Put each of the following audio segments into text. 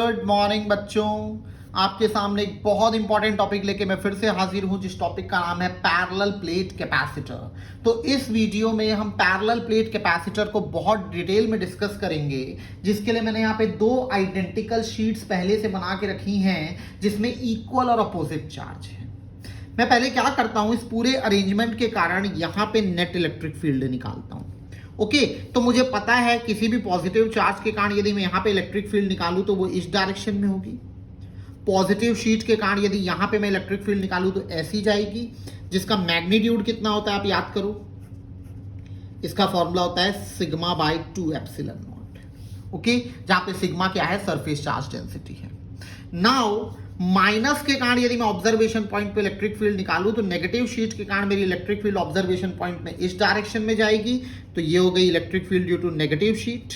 Good morning बच्चों, आपके सामने एक बहुत इंपॉर्टेंट टॉपिक लेके मैं फिर से हाजिर हूं, जिस टॉपिक का नाम है पैरेलल प्लेट कैपेसिटर। तो इस वीडियो में हम पैरेलल प्लेट कैपेसिटर को बहुत डिटेल में डिस्कस करेंगे, जिसके लिए मैंने यहाँ पे दो आइडेंटिकल शीट्स पहले से बना के रखी हैं, जिसमें इक्वल और अपोजिट चार्ज है। मैं पहले क्या करता हूं, इस पूरे अरेंजमेंट के कारण यहाँ पे नेट इलेक्ट्रिक फील्ड निकालता हूं। ओके, तो मुझे पता है किसी भी पॉजिटिव चार्ज के कारण यदि मैं यहाँ पे इलेक्ट्रिक फील्ड निकालूं तो वो इस डायरेक्शन में होगी। पॉजिटिव शीट के कारण यदि यहाँ पे मैं इलेक्ट्रिक फील्ड निकालूं तो ऐसी जाएगी, जिसका मैग्नीट्यूड कितना होता है आप याद करो। इसका फॉर्मूला होता है sigma bye 2 epsilon naught. Okay, जहां पे सिग्मा क्या है, सरफेस चार्ज डेंसिटी है। नाउ माइनस के कारण यदि मैं ऑब्जर्वेशन पॉइंट पे इलेक्ट्रिक फील्ड निकालूं तो नेगेटिव शीट के कारण मेरी इलेक्ट्रिक फील्ड ऑब्जर्वेशन पॉइंट में इस डायरेक्शन में जाएगी, तो ये हो गई electric field due to negative sheet.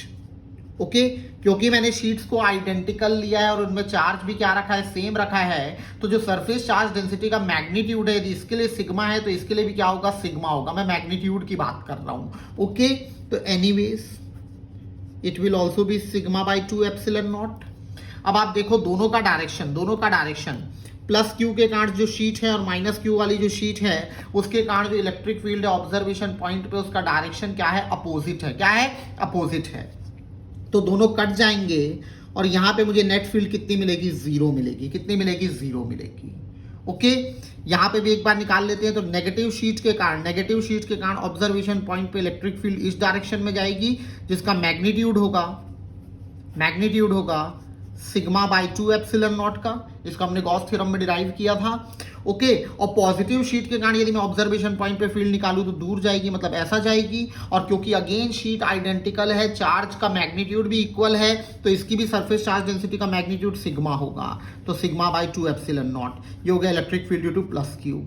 Okay, क्योंकि मैंने शीट्स को आइडेंटिकल लिया है और उनमें चार्ज भी क्या रखा है, सेम रखा है, तो जो सरफेस चार्ज डेंसिटी का मैग्नीट्यूड है, यदि इसके लिए सिग्मा है तो इसके लिए भी क्या होगा, सिग्मा होगा। मैं मैग्नीट्यूड की बात कर रहा हूं। ओके, तो anyways it will also be sigma bye 2 epsilon not. अब आप देखो दोनों का डायरेक्शन प्लस क्यू के कारण जो शीट है और माइनस क्यू वाली जो शीट है, उसके कारण जो इलेक्ट्रिक फील्ड है ऑब्जर्वेशन पॉइंट पे, उसका डायरेक्शन क्या है, अपोजिट है। क्या है, अपोजिट है। तो दोनों कट जाएंगे और यहां पे मुझे नेट फील्ड कितनी मिलेगी, जीरो मिलेगी। कितनी मिलेगी, जीरो मिलेगी। ओके, यहां पे भी एक बार निकाल लेते हैं। तो नेगेटिव शीट के कारण ऑब्जर्वेशन पॉइंट पे इलेक्ट्रिक फील्ड इस डायरेक्शन में जाएगी, जिसका मैग्नीट्यूड होगा सिग्मा बाय 2 एप्सिलॉन नॉट का। इसको हमने गॉस थ्योरम में डिराइव किया था। ओके, और पॉजिटिव शीट के कारण यदि मैं ऑब्जर्वेशन पॉइंट पे फील्ड निकालूं तो दूर जाएगी, मतलब ऐसा जाएगी। और क्योंकि अगेन शीट आइडेंटिकल है, चार्ज का मैग्नीट्यूड भी इक्वल है, तो इसकी भी सरफेस चार्ज डेंसिटी का मैग्नीट्यूड सिग्मा होगा। तो सिग्मा बाय 2 एप्सिलॉन नॉट, ये हो गया electric field due two plus Q.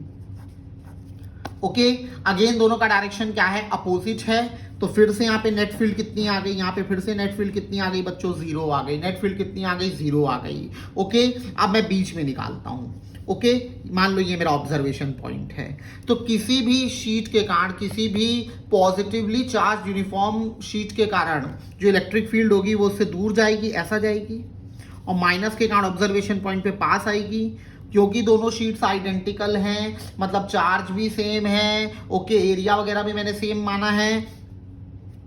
Okay, again दोनों का डायरेक्शन क्या है, अपोजिट है। तो फिर से यहाँ पे नेट फील्ड कितनी आ गई, यहाँ पे फिर से नेट फील्ड कितनी आ गई बच्चों, जीरो आ गई। नेट फील्ड कितनी आ गई, जीरो आ गई। ओके, अब मैं बीच में निकालता हूं। ओके, मान लो ये मेरा ऑब्जर्वेशन पॉइंट है। तो किसी भी शीट के कारण, किसी भी पॉजिटिवली चार्ज यूनिफॉर्म शीट के कारण जो इलेक्ट्रिक फील्ड होगी वो उससे दूर जाएगी, ऐसा जाएगी। और माइनस के कारण ऑब्जर्वेशन पॉइंट पे पास आएगी, क्योंकि दोनों शीट्स आइडेंटिकल हैं, मतलब चार्ज भी सेम है। ओके, एरिया वगैरह भी मैंने सेम माना है,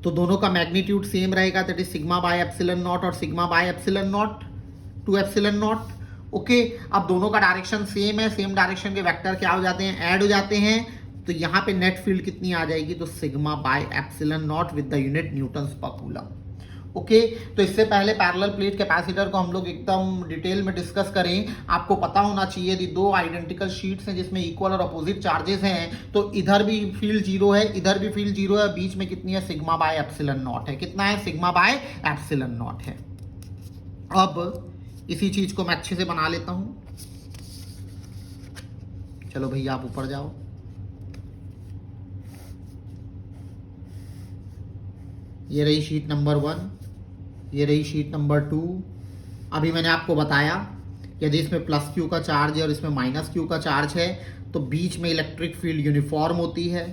तो दोनों का मैग्नीट्यूड सेम रहेगा। That is sigma by epsilon naught और sigma by epsilon naught 2 epsilon naught. Okay, अब दोनों का डायरेक्शन सेम है, सेम डायरेक्शन के वेक्टर क्या हो जाते हैं, ऐड हो जाते हैं। तो यहाँ पे नेट फील्ड कितनी आ जाएगी, तो sigma by epsilon naught with the unit newtons per coulomb. Okay, तो इससे पहले पैरेलल प्लेट कैपेसिटर को हम लोग एकदम डिटेल में डिस्कस करें, आपको पता होना चाहिए यदि दो आइडेंटिकल शीट्स हैं जिसमें इक्वल और अपोजिट चार्जेस हैं, तो इधर भी फील्ड जीरो है, इधर भी फील्ड जीरो है, बीच में कितनी है, सिग्मा बाय एप्सिलॉन नॉट है। कितना है, सिग्मा बाय एप्सिलॉन नॉट है। अब इसी चीज को मैं अच्छे से बना लेता हूं। चलो भैया आप ऊपर जाओ। ये रही शीट नंबर 1, ये रही शीट नंबर 2। अभी मैंने आपको बताया यदि इसमें प्लस क्यू का चार्ज है और इसमें माइनस क्यू का चार्ज है, तो बीच में इलेक्ट्रिक फील्ड यूनिफॉर्म होती है।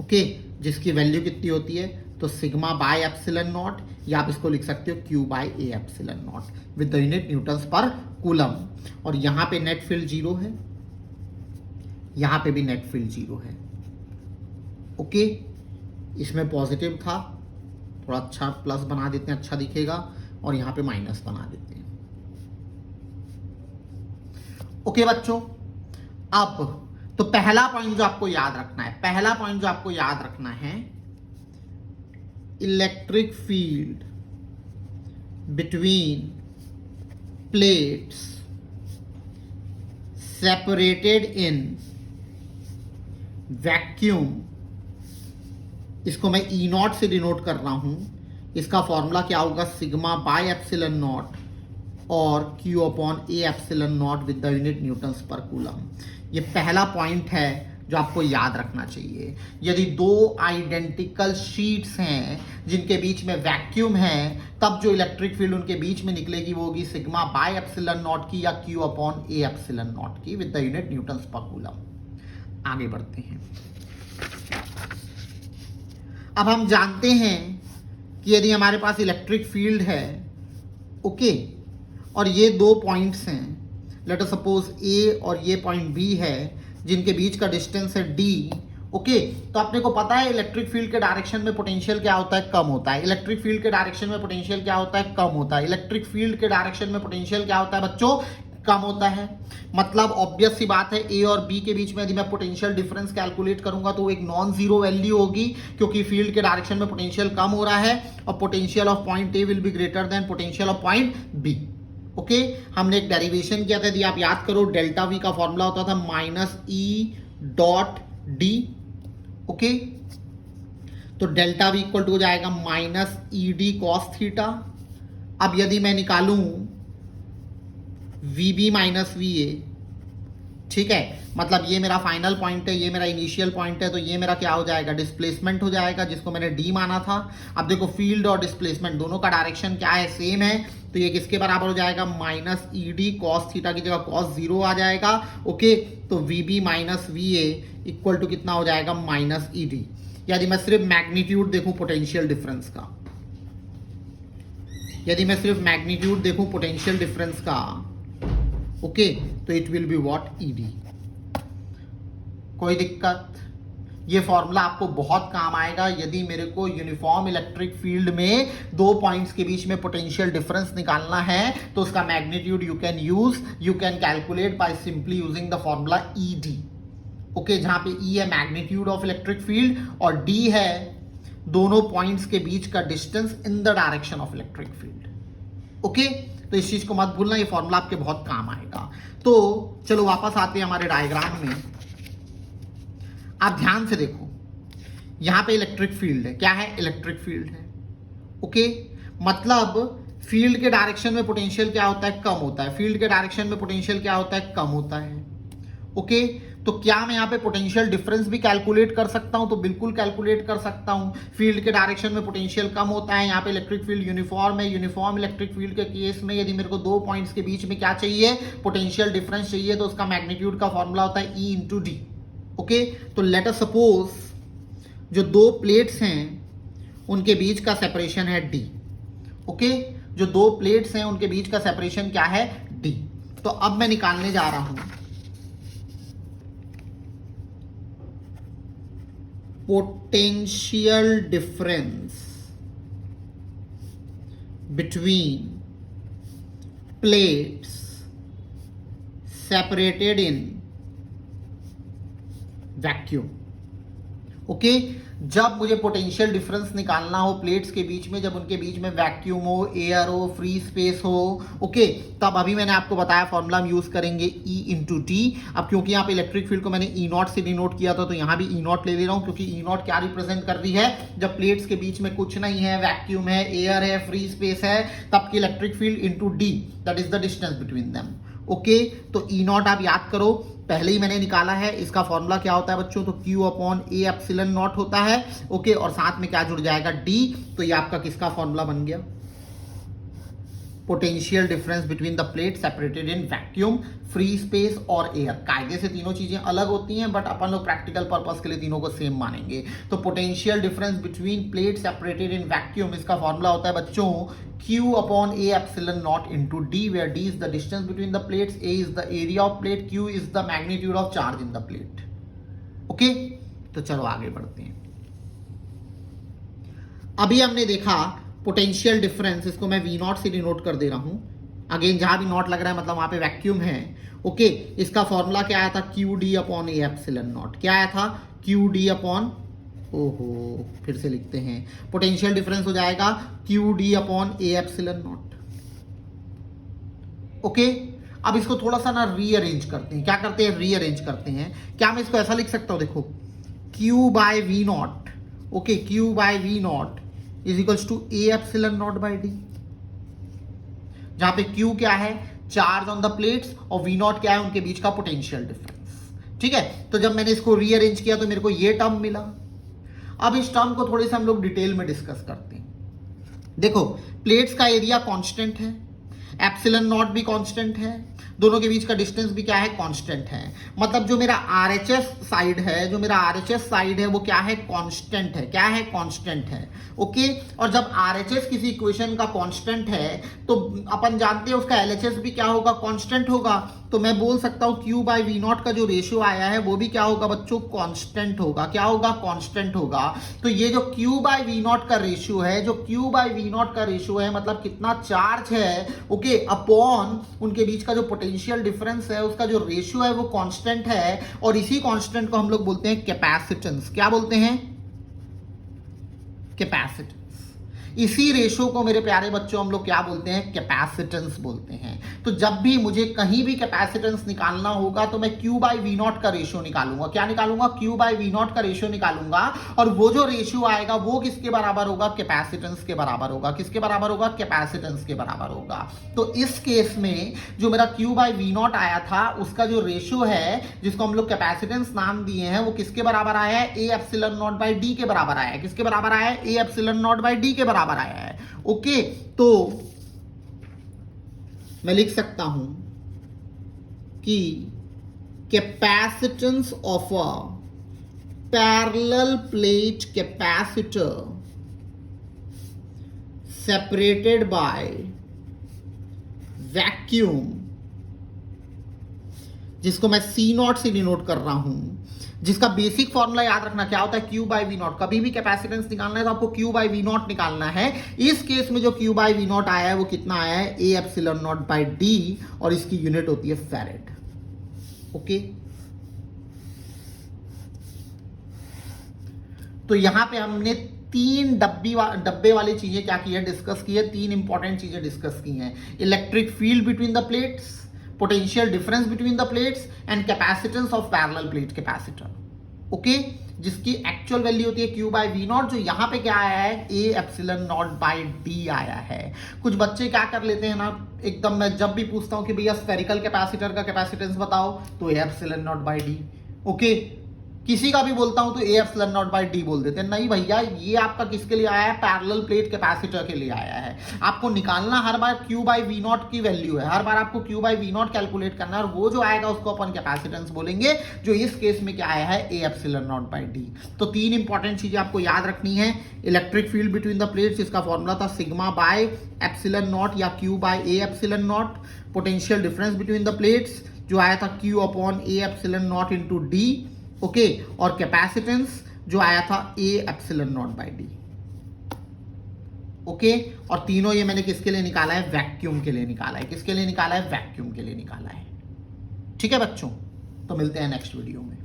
ओके, जिसकी वैल्यू कितनी होती है, तो सिग्मा बाय एप्सिलॉन नॉट, या आप इसको लिख सकते हो Q by A epsilon naught with the unit newtons per coulomb. और यहां पे नेट फील्ड जीरो है, यहां पे भी नेट फील्ड जीरो है। ओके, इसमें पॉजिटिव था, थोड़ा अच्छा प्लस बना देते हैं, अच्छा दिखेगा, और यहां पे माइनस बना देते हैं। ओके बच्चों, अब तो पहला पॉइंट जो आपको याद रखना है, electric field between plates separated in vacuum, इसको मैं ई नॉट से डिनोट कर रहा हूं। इसका फॉर्मूला क्या होगा, सिग्मा बाय एप्सिलॉन नॉट और Q upon A epsilon naught with the unit newtons per coulomb. ये पहला पॉइंट है जो आपको याद रखना चाहिए। यदि दो आइडेंटिकल शीट्स हैं जिनके बीच में वैक्यूम है, तब जो इलेक्ट्रिक फील्ड उनके बीच में निकलेगी वो होगी सिग्मा बाय एप्सिलॉन नॉट की या Q upon A epsilon not की with the unit newtons per coulomb. आगे बढ़ते हैं। अब हम जानते हैं कि यदि हमारे पास इलेक्ट्रिक फील्ड है, ओके, और ये दो पॉइंट्स हैं, लेट अस सपोज ए और ये पॉइंट बी है, जिनके बीच का डिस्टेंस है डी, ओके, तो अपने को पता है इलेक्ट्रिक फील्ड के डायरेक्शन में पोटेंशियल क्या होता है, कम होता है। इलेक्ट्रिक फील्ड के डायरेक्शन में पोटेंशियल क्या होता है, कम होता है। इलेक्ट्रिक फील्ड के डायरेक्शन में पोटेंशियल क्या होता है बच्चों, कम होता है। मतलब ऑब्वियस सी बात है, ए और बी के बीच में यदि मैं पोटेंशियल डिफरेंस कैलकुलेट करूंगा तो वो एक नॉन जीरो वैल्यू होगी, क्योंकि फील्ड के डायरेक्शन में पोटेंशियल कम हो रहा है और potential of point A will be greater than potential of point B. Okay, हमने एक डेरिवेशन किया था, यदि आप याद करो, डेल्टा वी का फॉर्मूला होता था minus E dot D. Okay, तो डेल्टा वी इक्वल टू हो जाएगा minus E D cos theta. अब यदि मैं निकालूं V B minus V A, ठीक है, मतलब ये मेरा फाइनल पॉइंट है, ये मेरा इनिशियल पॉइंट है, तो ये मेरा क्या हो जाएगा, डिस्प्लेसमेंट हो जाएगा, जिसको मैंने डी माना था। अब देखो फील्ड और डिस्प्लेसमेंट दोनों का डायरेक्शन क्या है, सेम है, तो ये किसके बराबर हो जाएगा, minus E D cos theta की जगह कॉस जीरो आ जाएगा। ओके, तो V B minus V A equal to कितना हो जाएगा, माइनस ई डी। यदि मैं सिर्फ मैग्नीट्यूड देखूं पोटेंशियल डिफरेंस का, यदि मैं सिर्फ मैग्नीट्यूड देखूं पोटेंशियल डिफरेंस का, ओके, तो it will be what, ED. कोई दिक्कत? ये फॉर्मूला आपको बहुत काम आएगा यदि मेरे को यूनिफॉर्म इलेक्ट्रिक फील्ड में दो पॉइंट्स के बीच में पोटेंशियल डिफरेंस निकालना है, तो उसका magnitude you can calculate by simply using the formula ED. Okay, जहां पे ई है मैग्नीट्यूड ऑफ इलेक्ट्रिक फील्ड और डी है दोनों पॉइंट्स के बीच का distance in the direction of electric field. Okay, तो इस चीज को मत भूलना, ये फॉर्मूला आपके बहुत काम आएगा। तो चलो वापस आते हैं हमारे डायग्राम में। आप ध्यान से देखो, यहां पे इलेक्ट्रिक फील्ड है, क्या है, इलेक्ट्रिक फील्ड है। ओके, मतलब फील्ड के डायरेक्शन में पोटेंशियल क्या होता है, कम होता है। फील्ड के डायरेक्शन में पोटेंशियल क्या होता है, कम होता है। ओके, तो क्या मैं यहाँ पे पोटेंशियल डिफरेंस भी कैलकुलेट कर सकता हूं, तो बिल्कुल कैलकुलेट कर सकता हूं। फील्ड के डायरेक्शन में पोटेंशियल कम होता है, यहाँ पे इलेक्ट्रिक फील्ड यूनिफॉर्म है। यूनिफॉर्म इलेक्ट्रिक फील्ड के केस में यदि मेरे को दो पॉइंट्स के बीच में क्या चाहिए, पोटेंशियल डिफरेंस चाहिए, तो उसका मैग्नीट्यूड का फॉर्मूला होता है ई इंटू डी। ओके, तो लेट अस सपोज जो दो प्लेट्स हैं उनके बीच का सेपरेशन है डी। ओके, जो दो प्लेट्स हैं उनके बीच का सेपरेशन क्या है, डी। तो अब मैं निकालने जा रहा हूं potential difference between plates separated in vacuum। Okay, जब मुझे पोटेंशियल डिफरेंस निकालना हो प्लेट्स के बीच में, जब उनके बीच में वैक्यूम हो, एयर हो, फ्री स्पेस हो, ओके, तब अभी मैंने आपको बताया फॉर्मूला हम यूज करेंगे ई इंटू टी। अब क्योंकि यहाँ पे इलेक्ट्रिक फील्ड को मैंने ई नॉट से डिनोट किया था, तो यहाँ भी ई नॉट ले ले रहा हूँ, क्योंकि ई नॉट क्या रिप्रेजेंट कर रही है, जब प्लेट्स के बीच में कुछ नहीं है, वैक्यूम है, एयर है, फ्री स्पेस है, तब की electric field into D, that is the distance between them. Okay, तो ई नॉट आप याद करो, पहले ही मैंने निकाला है, इसका फॉर्मूला क्या होता है बच्चों, तो Q upon A epsilon not होता है। ओके, और साथ में क्या जुड़ जाएगा, D। तो ये आपका किसका फॉर्मूला बन गया, potential difference between the plate separated in vacuum, free space और एयर। कायदे से तीनों चीजें अलग होती हैं, बट अपन लोग प्रैक्टिकल पर्पस के लिए तीनों को सेम मानेंगे। तो potential difference between plate separated in vacuum, इसका फॉर्मूला होता है बच्चों Q upon A epsilon naught into D, where D is the distance between the plates, A is the area of plate, Q is the magnitude of charge in the plate. Okay, तो चलो आगे बढ़ते हैं। अभी हमने देखा potential difference, इसको मैं V नॉट से डिनोट कर दे रहा हूं। अगेन जहां भी नॉट लग रहा है मतलब वहां पे वैक्यूम है। ओके, इसका फॉर्मूला क्या आया था, Q D upon A epsilon not. क्या आया था, क्यू डी अपॉन, ओहो फिर से लिखते हैं, पोटेंशियल डिफरेंस हो जाएगा Q D upon A epsilon naught. Okay, अब इसको थोड़ा सा ना रीअरेंज करते हैं। क्या करते हैं, रीअरेंज करते हैं। क्या मैं इसको ऐसा लिख सकता हूं, देखो Q by V naught, okay, Q by V naught is equals to A epsilon naught by D, जहां पे क्यू क्या है, चार्ज ऑन द प्लेट्स, और वी नॉट क्या है, उनके बीच का पोटेंशियल डिफरेंस। ठीक है, तो जब मैंने इसको रीअरेंज किया तो मेरे को ये टर्म मिला। अब इस टर्म को थोड़े से हम लोग डिटेल में डिस्कस करते हैं। देखो, प्लेट्स का एरिया कांस्टेंट है, एप्सिलॉन नॉट भी कांस्टेंट है, दोनों के बीच का डिस्टेंस भी क्या है, कांस्टेंट है। मतलब जो मेरा आरएचएस साइड है, वो क्या है, कांस्टेंट है। क्या है, कांस्टेंट है। ओके, और जब आरएचएस किसी इक्वेशन का कांस्टेंट है तो अपन जानते हैं उसका एलएचएस भी क्या होगा, कांस्टेंट होगा। तो मैं बोल सकता हूं Q बाई वी नॉट का जो रेशियो आया है वो भी क्या होगा बच्चों, कांस्टेंट होगा। क्या होगा, कांस्टेंट होगा। तो ये जो Q बाई वी नॉट का रेशियो है, मतलब कितना चार्ज है, ओके, अपॉन उनके बीच का जो पोटेंशियल डिफरेंस है उसका जो रेशियो है वो कांस्टेंट है, और इसी कांस्टेंट को हम लोग बोलते हैं कैपेसिटेंस। क्या बोलते हैं, कैपेसिटेंस। इसी रेशो को मेरे प्यारे बच्चों हम लोग क्या बोलते हैं, कैपेसिटेंस बोलते हैं। तो जब भी मुझे कहीं भी कैपेसिटेंस निकालना होगा तो मैं Q बाई वी नॉट का रेशियो निकालूंगा। क्या निकालूंगा, Q बाई वी नॉट का रेशियो निकालूंगा, और वो जो रेशियो आएगा वो किसके बराबर होगा, कैपेसिटेंस के बराबर होगा। किसके बराबर होगा, कैपेसिटेंस के बराबर होगा। तो इस केस में जो मेरा Q बाई वी नॉट आया था उसका जो रेशियो है जिसको हम लोग कैपेसिटेंस नाम दिए हैं वो किसके बराबर आया है, A epsilon naught by D के बराबर आया है। किसके बराबर आया है, A epsilon naught by D के बराबर आया है। ओके, तो मैं लिख सकता हूं कि capacitance of a parallel plate capacitor separated by vacuum, जिसको मैं C नॉट से डिनोट कर रहा हूं, जिसका बेसिक फॉर्मूला याद रखना क्या होता है, Q बाई वी नॉट। कभी भी कैपेसिटेंस निकालना है तो आपको Q बाई वी नॉट निकालना है। इस केस में जो Q बाई वी नॉट आया है वो कितना आया है, A epsilon naught by D, और इसकी यूनिट होती है फैरेड। ओके, तो यहां पे हमने तीन डब्बे वाली चीजें क्या की है, डिस्कस की है। तीन इंपॉर्टेंट चीजें डिस्कस की हैं, electric field between the plates, potential difference between the plates and capacitance of parallel plate capacitor, okay, जिसकी एक्चुअल वैल्यू होती है Q बाई वी नॉट, जो यहां पे क्या आया है, A epsilon naught by D आया है। कुछ बच्चे क्या कर लेते हैं ना, एकदम मैं जब भी पूछता हूं कि भैया स्फेरिकल कैपेसिटर का कैपेसिटेंस बताओ तो ए epsilon naught by D. Okay, किसी का भी बोलता हूं तो ए एप्सिलॉन नॉट बाई डी बोल देते हैं। नहीं भैया, ये आपका किसके लिए आया है, पैरेलल प्लेट कैपेसिटर के लिए आया है। आपको निकालना हर बार Q बाई वी नॉट की वैल्यू है, हर बार आपको Q by V naught calculate करना है, और वो जो आएगा उसको अपन कैपेसिटेंस बोलेंगे, जो इस केस में क्या आया है, A epsilon naught by D. तो तीन इंपॉर्टेंट चीजें आपको याद रखनी है, electric field between the plates, जिसका फॉर्मूला था सिग्मा बाय एप्सिलॉन नॉट या Q by A epsilon naught, potential difference between the plates जो आया था Q upon A epsilon naught into D, okay, और कैपेसिटेंस जो आया था A epsilon naught by D. Okay, और तीनों ये मैंने किसके लिए निकाला है, वैक्यूम के लिए निकाला है। किसके लिए निकाला है, वैक्यूम के लिए निकाला है। ठीक है बच्चों, तो मिलते हैं नेक्स्ट वीडियो में।